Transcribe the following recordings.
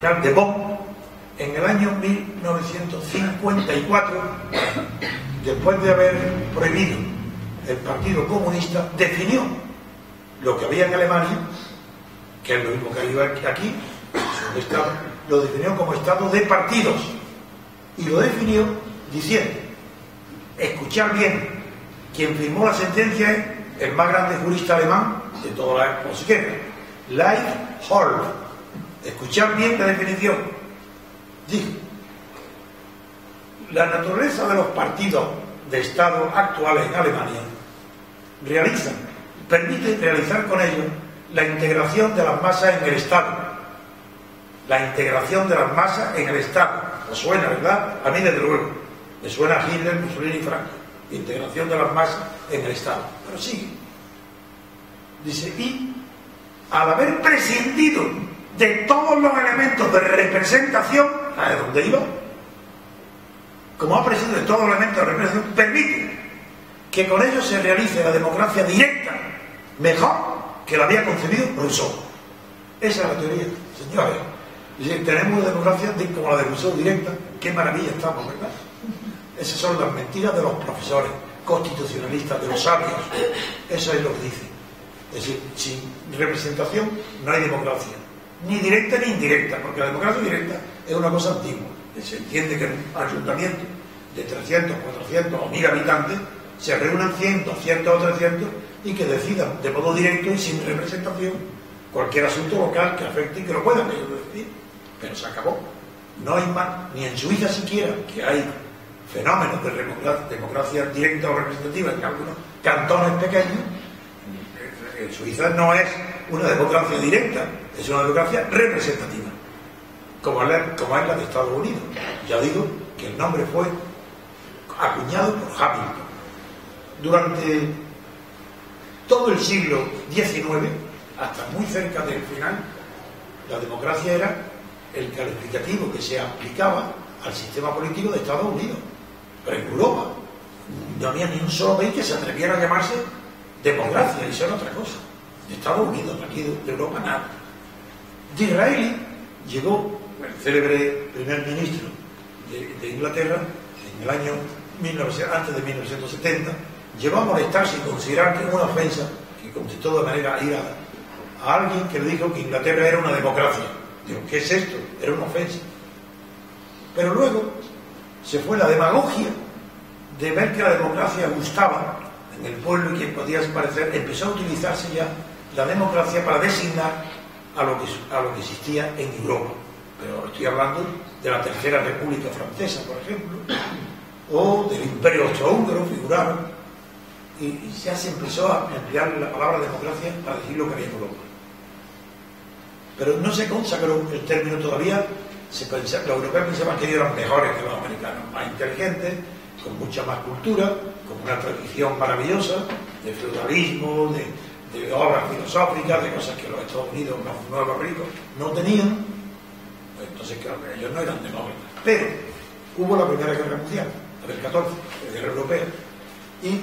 de Bonn en el año 1954, después de haber prohibido el Partido Comunista, definió lo que había en Alemania, que es lo mismo que hay aquí, lo definió como estado de partidos, y lo definió diciendo, escuchar bien, quien firmó la sentencia es el más grande jurista alemán de toda la época, Leibniz. Escuchar bien la definición. Dijo: la naturaleza de los partidos de Estado actuales en Alemania permite realizar con ellos la integración de las masas en el Estado. La integración de las masas en el Estado. ¿Os suena, verdad? A mí, desde luego. Me suena a Hitler, Mussolini y Franco. Integración de las masas en el Estado. Pero sigue. Dice: y al haber prescindido de todos los elementos de representación, ¿a dónde iba? Como ha prescindido de todos los elementos de representación, permite que con ellos se realice la democracia directa mejor que la había concebido Rousseau. Esa es la teoría, señores. Y tenemos una democracia como la de Rousseau directa. Qué maravilla estamos, ¿verdad? Esas son las mentiras de los profesores constitucionalistas, de los sabios. Eso es lo que dicen. Es decir, sin representación no hay democracia, ni directa ni indirecta, porque la democracia directa es una cosa antigua. Se entiende que en un ayuntamiento de 300, 400 o 1000 habitantes se reúnan 100, 200 o 300 y que decidan de modo directo y sin representación cualquier asunto local que afecte y que lo puedan ellos decidir. Pero se acabó. No hay más, ni en Suiza siquiera, que hay fenómenos de democracia directa o representativa en algunos cantones pequeños. En Suiza no es una democracia directa, es una democracia representativa, como es la de Estados Unidos. Ya digo que el nombre fue acuñado por Hamilton. Durante todo el siglo XIX, hasta muy cerca del final, la democracia era el calificativo que se aplicaba al sistema político de Estados Unidos. Pero en Europa no había ni un solo país que se atreviera a llamarse democracia, y eso era otra cosa. De Estados Unidos, aquí de Europa, nada. Disraeli llegó, el célebre primer ministro de Inglaterra, en el año antes de 1970, llegó a molestarse y considerar que era una ofensa, que contestó de manera airada, a alguien que le dijo que Inglaterra era una democracia. Digo, ¿qué es esto? Era una ofensa. Pero luego se fue la demagogia de ver que la democracia gustaba en el pueblo y quien podía parecer, empezó a utilizarse ya la democracia para designar a lo que existía en Europa. Pero estoy hablando de la Tercera República Francesa, por ejemplo, o del Imperio Austrohúngaro, figuraron, y ya se empezó a emplear la palabra democracia para decir lo que había en Europa. Pero no se consagró el término todavía. Los europeos pensaban que ellos eran mejores que los americanos, más inteligentes, con mucha más cultura, con una tradición maravillosa de feudalismo, de obras filosóficas, de cosas que los Estados Unidos, los nuevos ricos, no tenían. Entonces, claro, ellos no eran demócratas. Pero hubo la Primera Guerra Mundial, la del 14, la Guerra Europea, y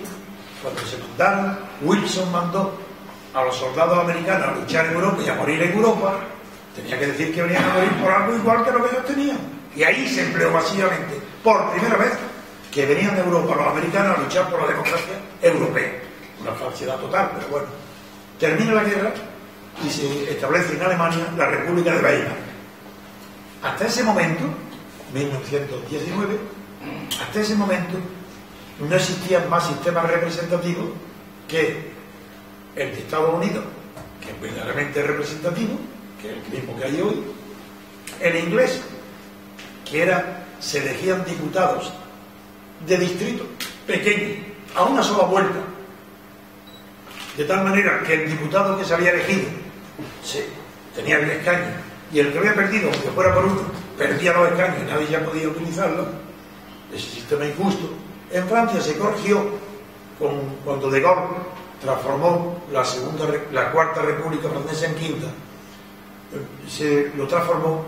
cuando se mandaron, Wilson mandó a los soldados americanos a luchar en Europa y a morir en Europa, tenía que decir que venían a morir por algo igual que lo que ellos tenían. Y ahí se empleó masivamente, por primera vez, que venían de Europa los americanos a luchar por la democracia europea. Una falsedad total, pero bueno. Termina la guerra y se establece en Alemania la República de Weimar. Hasta ese momento, 1919, hasta ese momento no existían más sistemas representativos que el de Estados Unidos, que es verdaderamente representativo, que es el mismo que hay hoy, el inglés, que se elegían diputados de distritos pequeños, a una sola vuelta, de tal manera que el diputado que se había elegido tenía el escaño, y el que había perdido, aunque fuera por uno, perdía los escaños y nadie ya podía utilizarlo. Ese sistema injusto. En Francia se corrigió cuando De Gaulle transformó la Cuarta República Francesa en quinta. Se lo transformó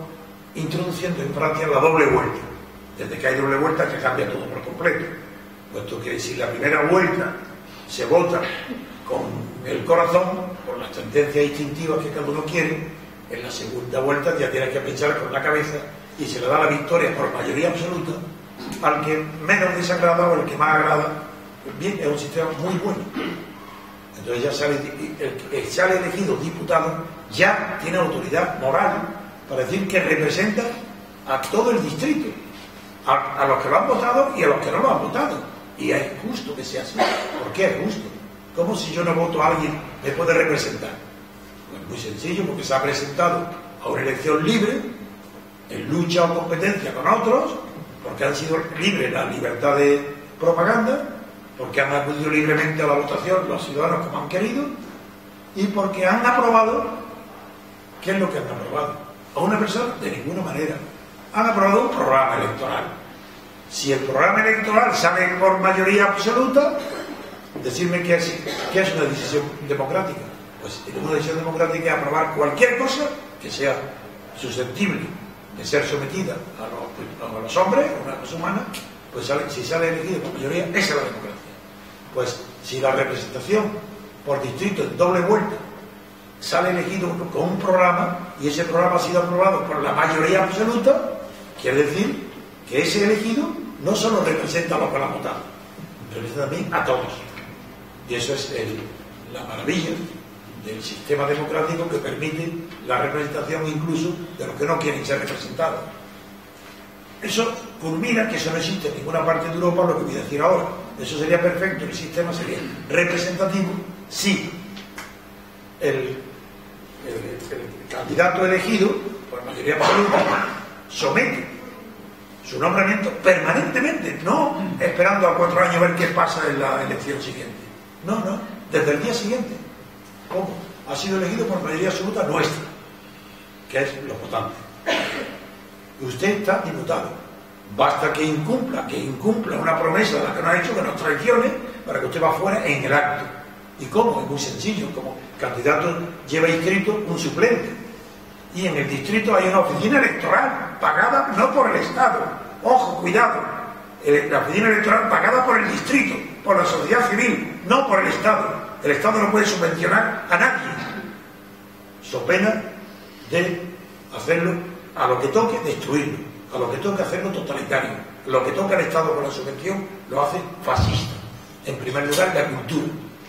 introduciendo en Francia la doble vuelta. Desde que hay doble vuelta, que cambia todo por completo, puesto que si la primera vuelta se vota con el corazón, por las tendencias instintivas que cada uno quiere, en la segunda vuelta ya tienes que pinchar con la cabeza y se le da la victoria por mayoría absoluta al que menos desagrada o el que más agrada. Bien, es un sistema muy bueno. Entonces ya sale, el que sale elegido diputado ya tiene autoridad moral para decir que representa a todo el distrito, a los que lo han votado y a los que no lo han votado. Y es justo que sea así. ¿Por qué es justo? ¿Cómo si yo no voto a alguien me puede representar? Pues muy sencillo, porque se ha presentado a una elección libre, en lucha o competencia con otros, porque han sido libres la libertad de propaganda, porque han acudido libremente a la votación los ciudadanos como han querido, y porque han aprobado. ¿Qué es lo que han aprobado? A una persona, de ninguna manera. Han aprobado un programa electoral. Si el programa electoral sale por mayoría absoluta, decirme que es una decisión democrática. Pues una decisión democrática es aprobar cualquier cosa que sea susceptible de ser sometida a los hombres, a una cosa humana. Pues si sale elegido por mayoría, esa es la democracia. Pues si la representación por distrito en doble vuelta sale elegido con un programa y ese programa ha sido aprobado por la mayoría absoluta, quiere decir que ese elegido no solo representa a los que lo han votado, representa también a todos. Y eso es la maravilla del sistema democrático, que permite la representación incluso de los que no quieren ser representados. Eso culmina que eso no existe en ninguna parte de Europa, lo que voy a decir ahora. Eso sería perfecto, el sistema sería representativo si el candidato elegido por mayoría absoluta somete su nombramiento permanentemente, no esperando a 4 años a ver qué pasa en la elección siguiente. No, desde el día siguiente. ¿Cómo? Ha sido elegido por mayoría absoluta nuestra, que es los votantes. Y usted está diputado. Basta que incumpla una promesa de la que no ha hecho, que nos traicione, para que usted va fuera en el acto. ¿Y cómo? Es muy sencillo. Como candidato lleva inscrito un suplente. Y en el distrito hay una oficina electoral pagada no por el Estado. Ojo, cuidado. La oficina electoral pagada por el distrito, por la sociedad civil, no por el Estado. El Estado no puede subvencionar a nadie. So pena de hacerlo, a lo que toque destruirlo, a lo que toque hacerlo totalitario, lo que toca al Estado con la subvención lo hace fascista. En primer lugar, la cultura.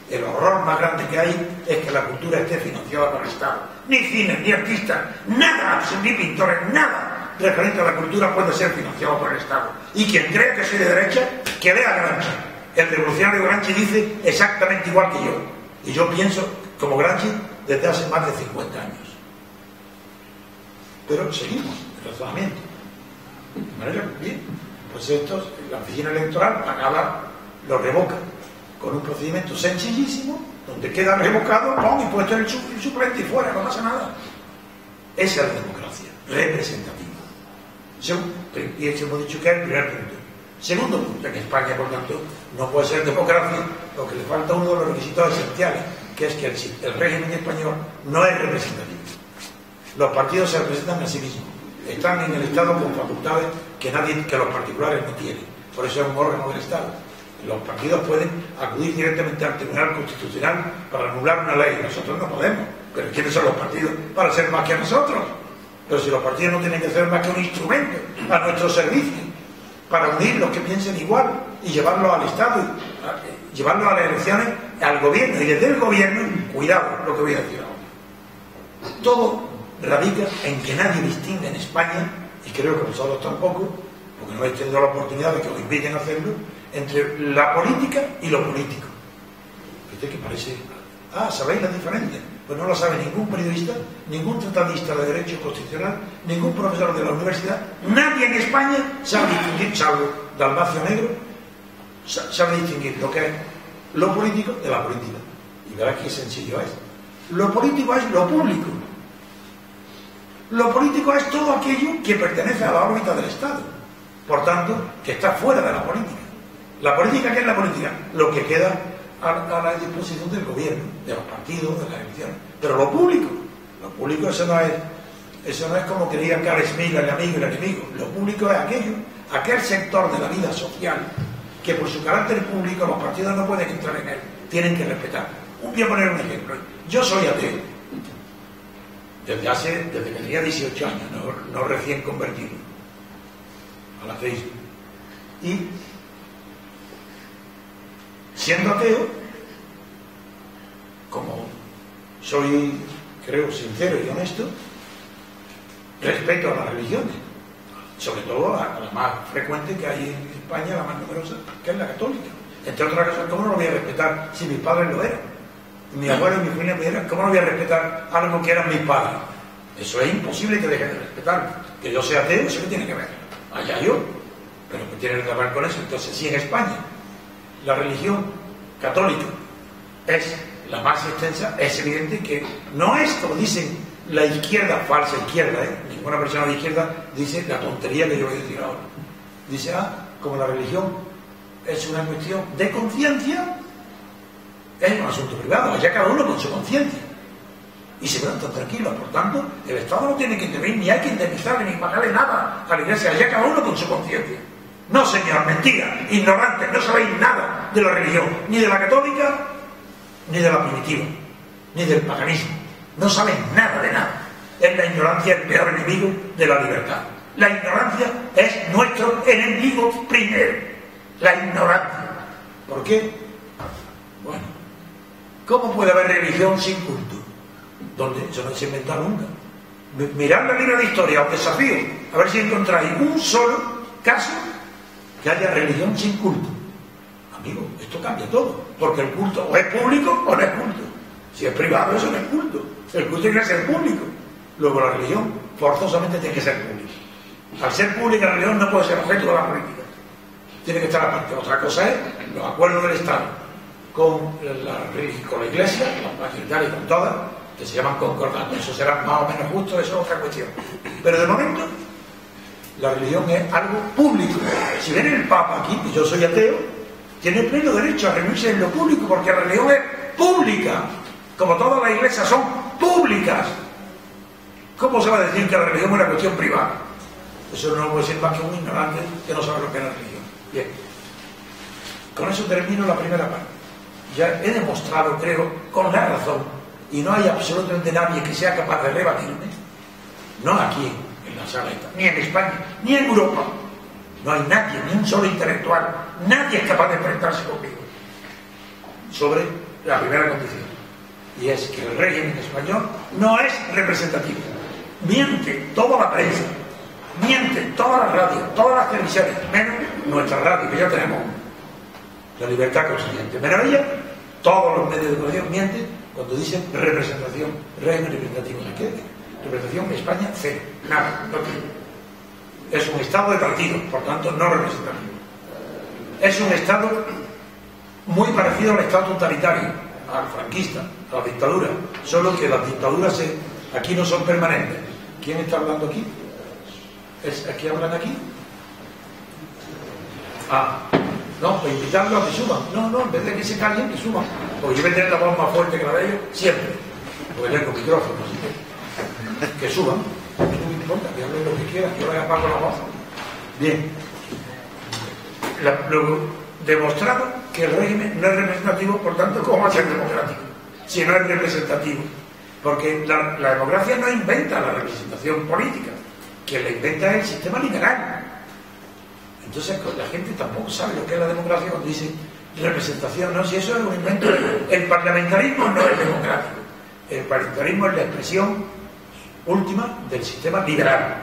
El horror más grande que hay es que la cultura esté financiada por el Estado. Ni cine, ni artistas, nada, ni pintores, nada referente a la cultura puede ser financiado por el Estado. Y quien cree que soy de derecha, que lea Gramsci. El revolucionario Gramsci dice exactamente igual que yo. Y yo pienso como Gramsci desde hace más de 50 años. Pero seguimos el razonamiento. De manera bien, pues esto, la oficina electoral pagada lo revoca con un procedimiento sencillísimo, donde queda revocado, ¡pum!, y puesto el suplente y fuera, no pasa nada. Esa es la democracia representativa. Y eso hemos dicho que es el primer punto. Segundo punto, en España, por tanto, no puede ser democracia porque le falta uno de los requisitos esenciales, que es que el régimen español no es representativo. Los partidos se representan a sí mismos. Están en el Estado con facultades que los particulares no tienen. Por eso es un órgano del Estado. Los partidos pueden acudir directamente al Tribunal Constitucional para anular una ley. Nosotros no podemos. Pero ¿quiénes son los partidos para ser más que nosotros? Pero si los partidos no tienen que ser más que un instrumento a nuestro servicio para unir los que piensen igual y llevarlos al Estado, llevarlos a las elecciones, al gobierno. Y desde el gobierno, cuidado lo que voy a decir ahora. Todo radica en que nadie distingue en España, y creo que nosotros tampoco, porque no he tenido la oportunidad de que os inviten a hacerlo, entre la política y lo político. ¿Viste que parece? ¿Sabéis la diferencia? Pues no lo sabe ningún periodista, ningún tratadista de derecho constitucional, ningún profesor de la universidad. Nadie en España sabe distinguir, salvo Dalmacio Negro, sabe distinguir lo que es lo político de la política. Y verás qué sencillo es. Lo político es lo público. Lo político es todo aquello que pertenece a la órbita del Estado. Por tanto, que está fuera de la política. La política, ¿qué es la política? Lo que queda a la disposición del gobierno, de los partidos, de las elecciones. Pero lo público eso no es como que digan Carl Smith, el amigo y el enemigo. Lo público es aquel sector de la vida social que por su carácter público los partidos no pueden entrar en él, tienen que respetar. Voy a poner un ejemplo. Yo soy ateo. desde que tenía 18 años, no recién convertido al ateísmo. Y siendo ateo, como soy, creo, sincero y honesto, respeto a las religiones, sobre todo a la más frecuente que hay en España, la más numerosa, que es la católica. Entre otras cosas, ¿cómo no lo voy a respetar si mis padres lo eran? Mi abuelo y mi familia me eran. ¿Cómo no voy a respetar algo que eran mis padres? Eso es imposible que dejen de respetarme. Que yo sea ateo, eso que tiene que ver. Allá yo, pero que tiene que ver con eso. Entonces, si en España la religión católica es la más extensa, es evidente que no es como dicen la izquierda, falsa izquierda, ninguna persona de izquierda dice la tontería que yo voy a decir ahora. Dice, como la religión es una cuestión de conciencia, es un asunto privado, allá cada uno con su conciencia. Y se quedan tan tranquilos, por tanto, el Estado no tiene que intervenir, ni hay que indemnizarle, ni pagarle nada a la Iglesia, allá cada uno con su conciencia. No, señor, mentira, ignorantes, no sabéis nada de la religión, ni de la católica, ni de la primitiva, ni del paganismo. No sabéis nada de nada. Es la ignorancia el peor enemigo de la libertad. La ignorancia es nuestro enemigo primero. La ignorancia. ¿Por qué? Bueno, ¿cómo puede haber religión sin culto? ¿Dónde? Eso no se ha inventado nunca. Mirad la libra de historia, os desafío, a ver si encontráis un solo caso que haya religión sin culto. Amigo, esto cambia todo, porque el culto o es público o no es culto. Si es privado, eso no es culto. El culto tiene que ser público. Luego la religión forzosamente tiene que ser pública. Al ser pública la religión no puede ser objeto de la política. Tiene que estar aparte. Otra cosa es los acuerdos del Estado con la Iglesia, las mayoritarias con todas, que se llaman concordantes. Eso será más o menos justo, eso es otra cuestión. Pero de momento, la religión es algo público. Si viene el Papa aquí, y yo soy ateo, tiene pleno derecho a reunirse en lo público, porque la religión es pública. Como todas las iglesias son públicas. ¿Cómo se va a decir que la religión es una cuestión privada? Eso no puede ser más que un ignorante que no sabe lo que es la religión. Bien. Con eso termino la primera parte. Ya he demostrado, creo, con la razón, y no hay absolutamente nadie que sea capaz de rebatirme, no aquí en la sala esta, ni en España, ni en Europa. No hay nadie, ni un solo intelectual, nadie es capaz de enfrentarse conmigo sobre la primera condición. Y es que el régimen español no es representativo. Miente toda la prensa, miente todas las radios, todas las televisiones, menos nuestra radio, que ya tenemos la libertad constituyente. Menos ella, todos los medios de comunicación mienten cuando dicen representación, régimen representativo. ¿De qué? Representación en España, cero, nada, no tiene. Es un Estado de partido, por tanto no representativo. Es un Estado muy parecido al Estado totalitario, al franquista, a la dictadura, solo que las dictaduras aquí no son permanentes. ¿Quién está hablando aquí? ¿Aquí hablan aquí? No, pues invitarlos a que suban. No, en vez de que se callen, que suban. Porque yo voy a tener la voz más fuerte que la de ellos, siempre. Porque tengo micrófono, así que suban. No me importa, que hablen lo que quieran, yo les apago la voz. Bien. Luego, demostrado que el régimen no es representativo, por tanto, ¿cómo va a ser democrático? Si no es representativo. Porque la democracia no inventa la representación política, quien la inventa es el sistema liberal. Entonces la gente tampoco sabe lo que es la democracia cuando dice representación, no, si eso es un invento. El parlamentarismo no es democrático. El parlamentarismo es la expresión última del sistema liberal.